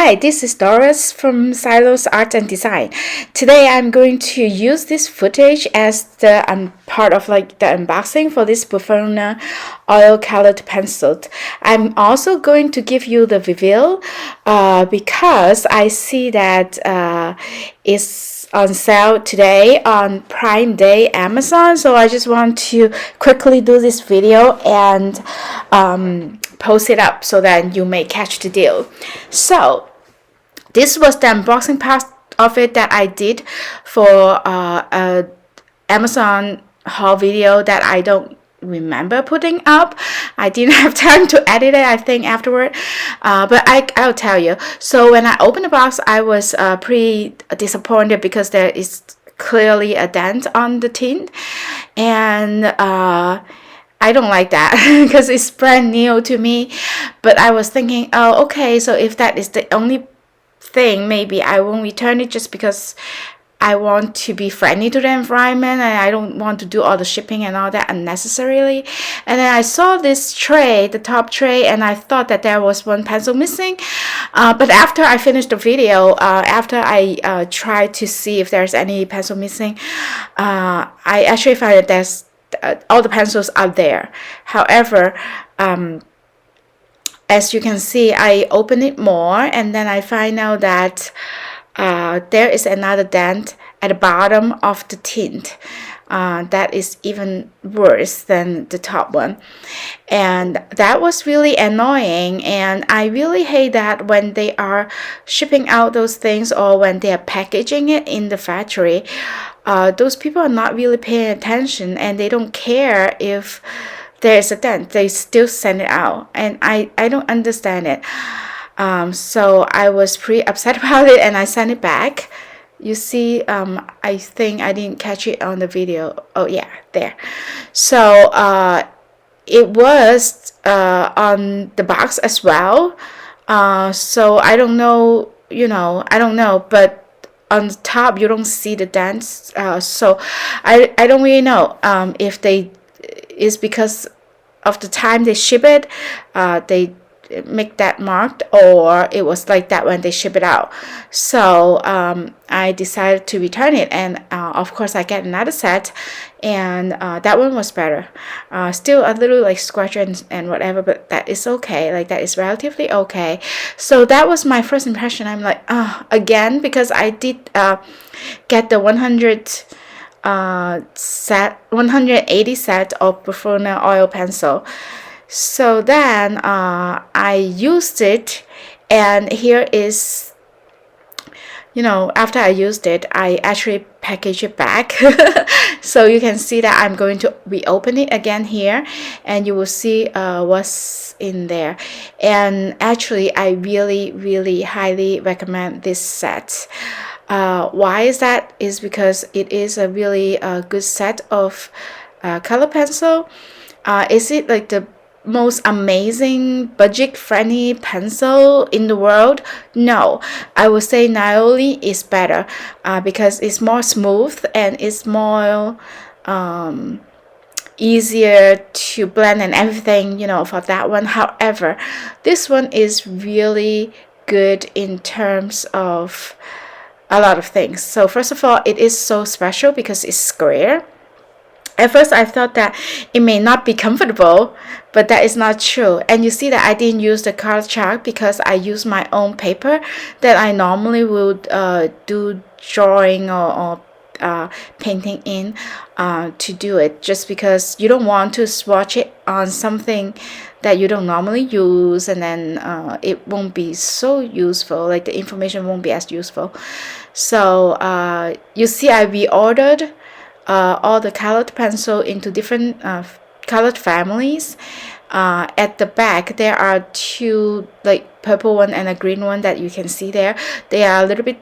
Hi, this is Doris from Silos Art and Design. Today I'm going to use this footage as the part of like the unboxing for this Brutfuner oil colored pencil. I'm also going to give you the review because I see that it's on sale today on Prime Day Amazon, so I just want to quickly do this video and post it up so that you may catch the deal. So this was the unboxing part of it that I did for a Amazon haul video that I don't remember putting up. I didn't have time to edit it, I think, afterward, but I'll tell you. So when I opened the box, I was pretty disappointed because there is clearly a dent on the tin, and I don't like that because it's brand new to me. But I was thinking, oh, okay, so if that is the only thing, maybe I won't return it just because I want to be friendly to the environment and I don't want to do all the shipping and all that unnecessarily. And then I saw this tray, the top tray, and I thought that there was one pencil missing. But after I finished the video, after I tried to see if there's any pencil missing, I actually found that there's all the pencils are there. However, as you can see, I open it more and then I find out that there is another dent at the bottom of the tint that is even worse than the top one, and that was really annoying. And I really hate that when they are shipping out those things or when they are packaging it in the factory, those people are not really paying attention and they don't care if there's a dent. They still send it out, and I don't understand it. So I was pretty upset about it and I sent it back. You see, I think I didn't catch it on the video. Oh yeah, there. So it was on the box as well. So I don't know, I don't know, but on the top you don't see the dents. So I don't really know if they is because of the time they ship it, they make that marked, or it was like that when they ship it out. So I decided to return it, and of course I get another set, and that one was better. Still a little like scratch and whatever, but that is okay. Like that is relatively okay. So that was my first impression. I'm like, again, because I did get the 180 set of Brutfuner oil pencil. So then I used it, and here is, after I used it, I actually packaged it back. So you can see that I'm going to reopen it again here, and you will see what's in there. And actually, I really, really highly recommend this set. Why is that? Is because it is a really good set of color pencil. Is it like the most amazing budget-friendly pencil in the world? No, I would say Naoli is better because it's more smooth and it's more easier to blend and everything, for that one. However, this one is really good in terms of a lot of things. So first of all, it is so special because it's square. At first, I thought that it may not be comfortable, but that is not true. And you see that I didn't use the color chalk because I use my own paper that I normally would do drawing or painting in to do it, just because you don't want to swatch it on something that you don't normally use, and then it won't be so useful, like the information won't be as useful. So you see I reordered all the colored pencil into different colored families. At the back there are two, like purple one and a green one that you can see there. They are a little bit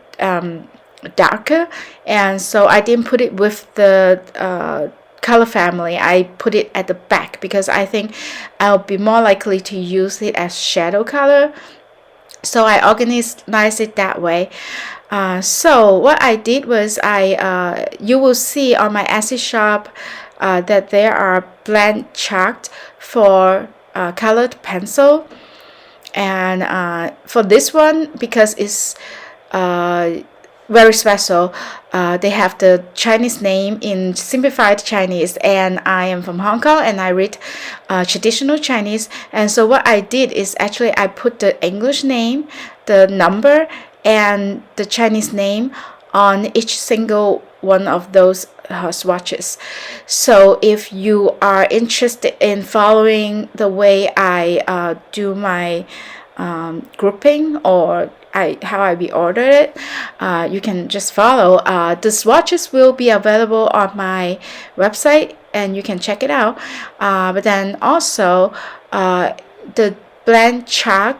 darker, and so I didn't put it with the color family. I put it at the back because I think I'll be more likely to use it as shadow color. So I organized it that way. So what I did was you will see on my Etsy shop that there are blank chalk for colored pencil. And for this one, because it's very special, they have the Chinese name in simplified Chinese, and I am from Hong Kong and I read traditional Chinese. And so what I did is actually I put the English name, the number, and the Chinese name on each single one of those swatches. So if you are interested in following the way I do my grouping, or how I reorder it, you can just follow. The swatches will be available on my website and you can check it out. But then also the blank chart,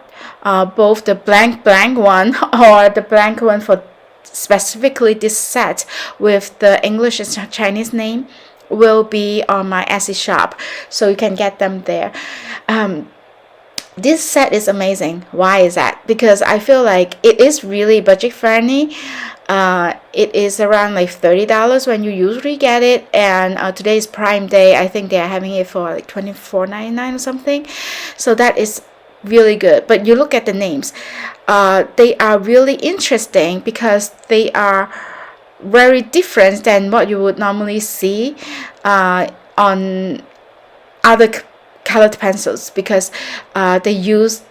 both the blank one or the blank one for specifically this set with the English and Chinese name, will be on my Etsy shop, so you can get them there. This set is amazing. Why is that? Because I feel like it is really budget friendly. It is around like $30 when you usually get it, and today is Prime Day. I think they are having it for like $24.99 or something. So that is really good. But you look at the names, they are really interesting because they are very different than what you would normally see on other colored pencils, because they use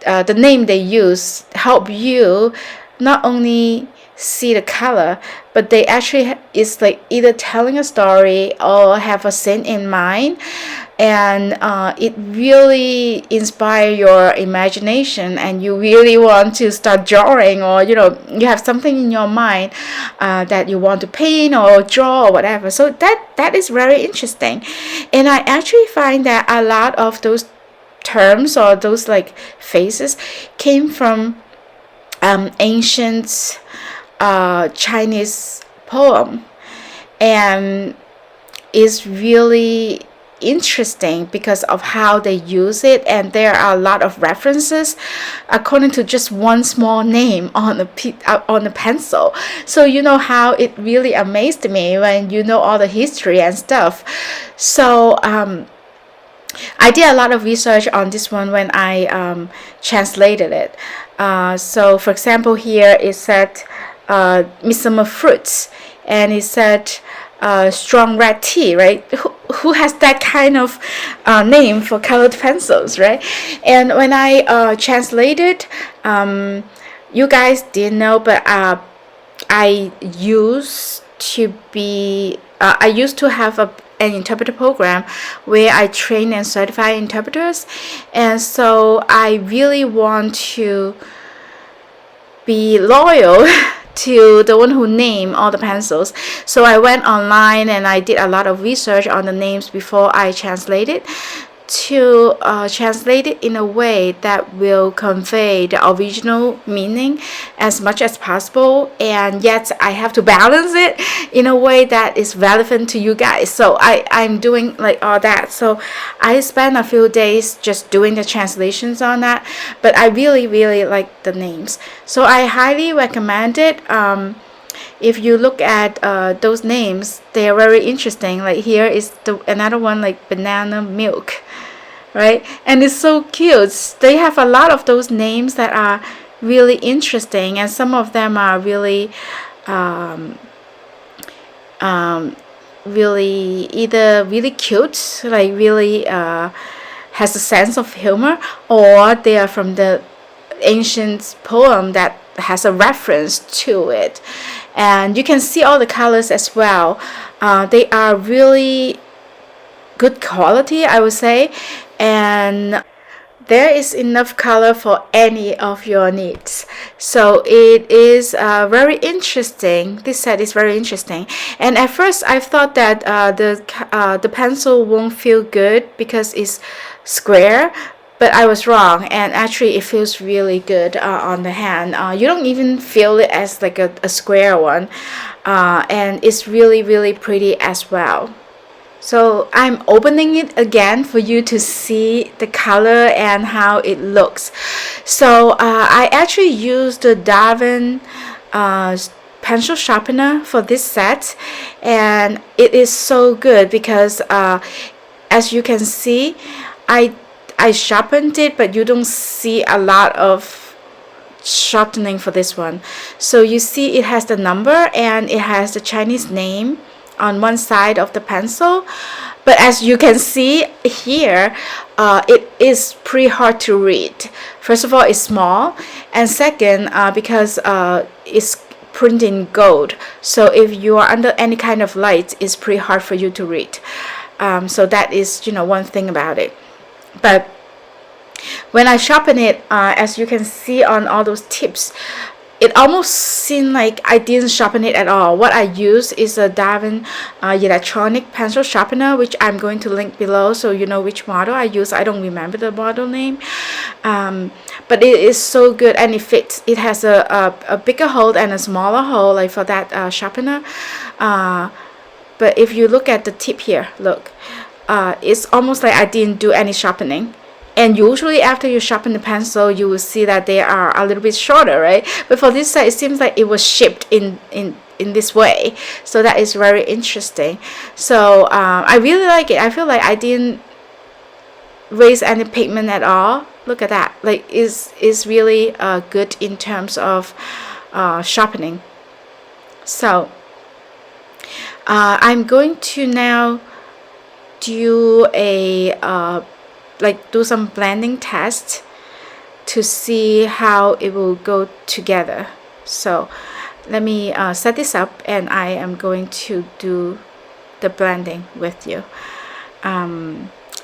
the name they use help you not only see the color, but they actually is like either telling a story or have a scene in mind, and it really inspire your imagination, and you really want to start drawing, or you have something in your mind that you want to paint or draw or whatever. So that is very interesting, and I actually find that a lot of those terms or those like phrases came from ancient Chinese poem, and is really interesting because of how they use it, and there are a lot of references according to just one small name on a pencil. So how it really amazed me when all the history and stuff. So I did a lot of research on this one when I translated it. So for example, here it said midsummer fruits, and it said strong red tea, right? Who has that kind of name for colored pencils, right? And when I translated, you guys didn't know, but I used to have an interpreter program where I train and certify interpreters, and so I really want to be loyal to the one who named all the pencils. So I went online and I did a lot of research on the names before I translated, to translate it in a way that will convey the original meaning as much as possible, and yet I have to balance it in a way that is relevant to you guys. So I'm doing like all that. So I spent a few days just doing the translations on that, but I really like the names, so I highly recommend it. If you look at those names, they are very interesting. Like here is another one, like banana milk, right? And it's so cute. They have a lot of those names that are really interesting, and some of them are really really either really cute, like really has a sense of humor, or they are from the ancient poem that has a reference to it. And you can see all the colors as well. They are really good quality, I would say, and there is enough color for any of your needs. So it is very interesting. This set is very interesting. And at first I thought that the pencil won't feel good because it's square, but I was wrong, and actually it feels really good on the hand. You don't even feel it as like a square one, and it's really pretty as well. So I'm opening it again for you to see the color and how it looks. So I actually used the Derwent pencil sharpener for this set, and it is so good because as you can see, I sharpened it, but you don't see a lot of sharpening for this one. So you see it has the number and it has the Chinese name on one side of the pencil, but as you can see here, it is pretty hard to read. First of all, it's small, and second, because it's printed in gold, so if you are under any kind of light, it's pretty hard for you to read. So that is, one thing about it. But when I sharpen it, as you can see on all those tips, it almost seemed like I didn't sharpen it at all. What I use is a Derwent electronic pencil sharpener, which I'm going to link below so you know which model I use. I don't remember the model name, but it is so good and it fits. It has a bigger hole and a smaller hole, like for that sharpener. But if you look at the tip here, look, it's almost like I didn't do any sharpening. And usually after you sharpen the pencil, you will see that they are a little bit shorter, right? But for this side, it seems like it was shaped in this way. So that is very interesting. So I really like it. I feel like I didn't waste any pigment at all. Look at that. Like it's really good in terms of sharpening. So I'm going to now do a do some blending tests to see how it will go together. So let me set this up and I am going to do the blending with you.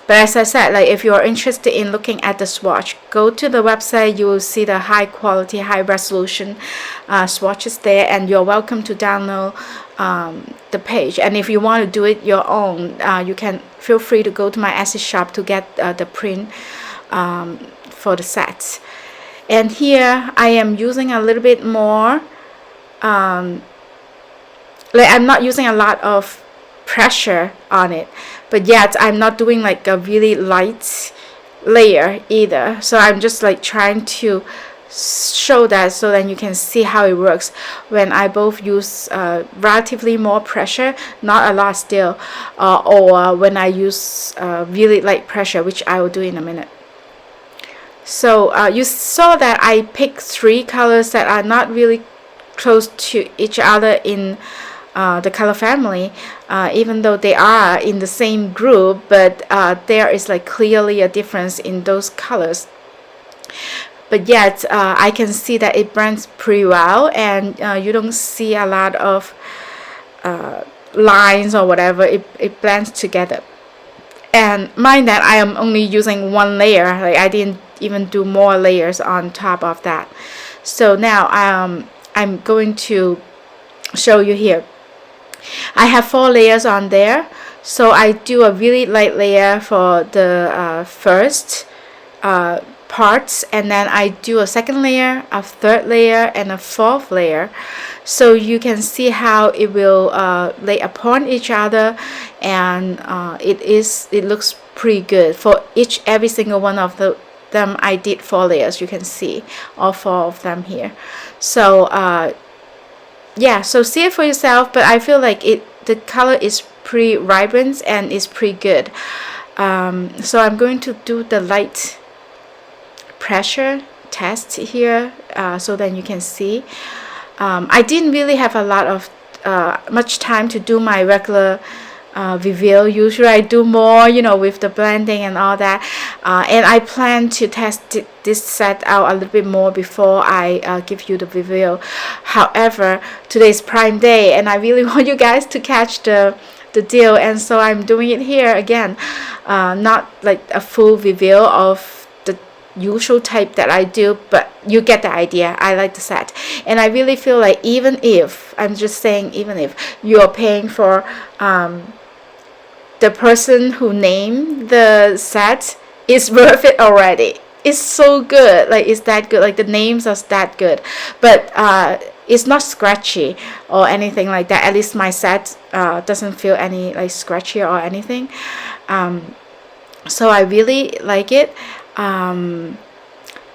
But as I said, like if you are interested in looking at the swatch, go to the website. You will see the high quality, high resolution swatches there, and you're welcome to download the page. And if you want to do it your own, you can feel free to go to my Etsy shop to get the print for the sets. And here I am using a little bit more, like I'm not using a lot of pressure on it, but yet I'm not doing like a really light layer either. So I'm just like trying to show that so that you can see how it works when I both use relatively more pressure, not a lot still, or when I use really light pressure, which I will do in a minute. So you saw that I picked 3 colors that are not really close to each other in the color family, even though they are in the same group, but there is like clearly a difference in those colors. But yet I can see that it blends pretty well, and you don't see a lot of lines or whatever. It blends together. And mind that I am only using 1 layer, like I didn't even do more layers on top of that. So now I'm going to show you here. I have 4 layers on there, so I do a really light layer for the first parts, and then I do a second layer, a third layer, and a fourth layer, so you can see how it will lay upon each other, and it looks pretty good. For every single one of them I did 4 layers. You can see all 4 of them here. So yeah, so see it for yourself, but I feel like the color is pretty vibrant and is pretty good. So I'm going to do the light pressure test here, so that you can see. I didn't really have a lot of much time to do my regular reveal. Usually I do more, with the blending and all that, and I plan to test this set out a little bit more before I give you the reveal. However, today is Prime Day and I really want you guys to catch the deal, and so I'm doing it here again, not like a full reveal of the usual type that I do, but you get the idea. I like the set, and I really feel like even if you're paying for the person who named the set, is worth it already. It's so good, like it's that good, like the names are that good, but it's not scratchy or anything like that. At least my set doesn't feel any like scratchy or anything, so I really like it.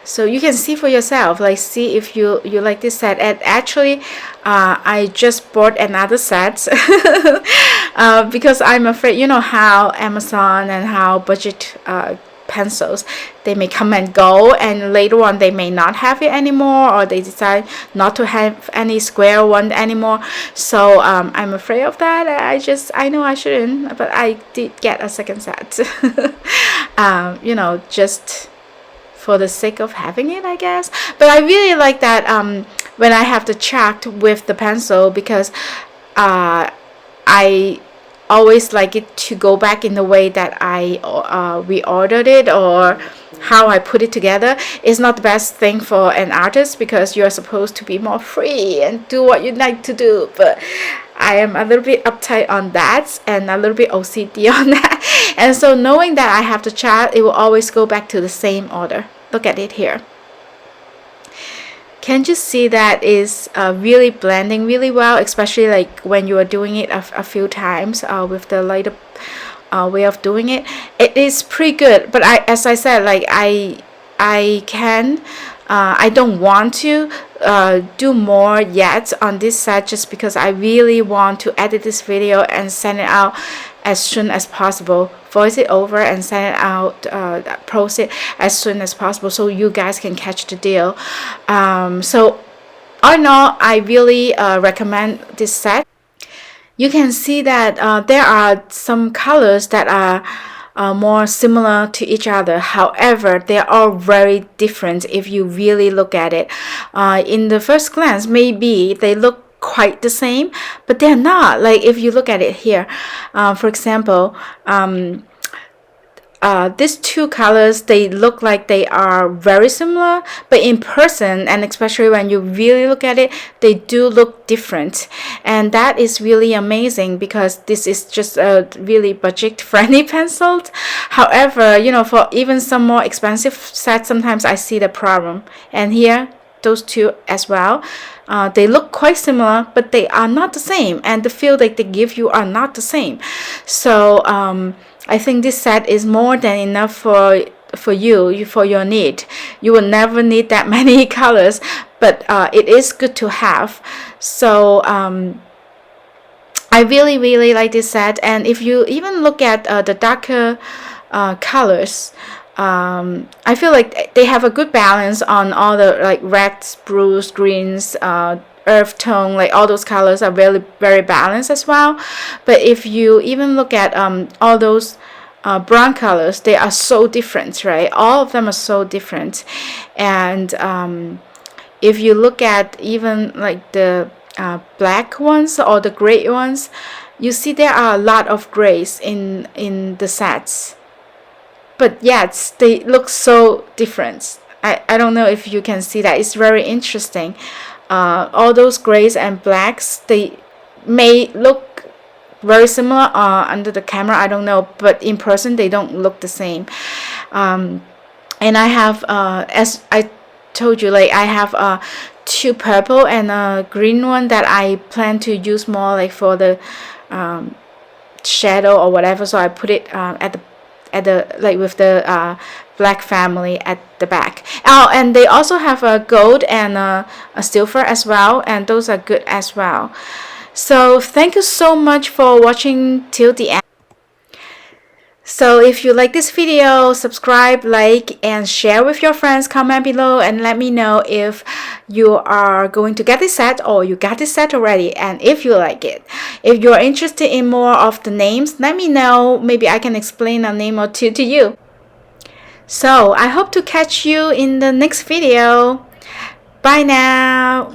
So you can see for yourself, like see if you like this set. And actually I just bought another set because I'm afraid, how Amazon and how budget pencils. They may come and go, and later on they may not have it anymore, or they decide not to have any square one anymore. So I'm afraid of that. I know I shouldn't, but I did get a second set. You know, just for the sake of having it, I guess. But I really like that when I have the chart with the pencil, because I always like it to go back in the way that I reordered it, or how I put it together. It's not the best thing for an artist, because you're supposed to be more free and do what you like to do. But I am a little bit uptight on that, and a little bit OCD on that. And so knowing that I have the chart, it will always go back to the same order. Look at it here. Can't you see that is really blending really well, especially like when you are doing it a few times with the lighter way of doing it. It is pretty good, but as I said, like I don't want to do more yet on this set, just because I really want to edit this video and send it out as soon as possible, voice it over and send it out, post it as soon as possible, so you guys can catch the deal. So all in all, I really recommend this set. You can see that there are some colors that are more similar to each other. However, they are all very different if you really look at it. In the first glance, maybe they look quite the same, but they're not. Like if you look at it here, for example, these two colors, they look like they are very similar, but in person, and especially when you really look at it, they do look different. And that is really amazing, because this is just a really budget friendly pencil. However, you know, for even some more expensive sets, sometimes I see the problem. And here, those two as well, they look quite similar, but they are not the same, and the feel that they give you are not the same. So I think this set is more than enough for you for your need. You will never need that many colors, but it is good to have. So I really like this set. And if you even look at the darker colors, I feel like they have a good balance on all the like reds, blues, greens, earth tone, like all those colors are very very balanced as well. But if you even look at all those brown colors, they are so different, right? All of them are so different. And if you look at even like the black ones or the gray ones, you see there are a lot of grays in the sets, but yet they look so different. I don't know if you can see that. It's very interesting. All those grays and blacks, they may look very similar under the camera, I don't know, but in person they don't look the same. And I have as I told you, like I have two purple and a green one that I plan to use more like for the shadow or whatever. So I put it at the like with the black family at the back. Oh, and they also have a gold and a silver as well, and those are good as well. So thank you so much for watching till the end. So if you like this video, subscribe, like, and share with your friends. Comment below and let me know if you are going to get this set or you got this set already, and if you like it. If you are interested in more of the names, let me know. Maybe I can explain a name or two to you. So I hope to catch you in the next video. Bye now.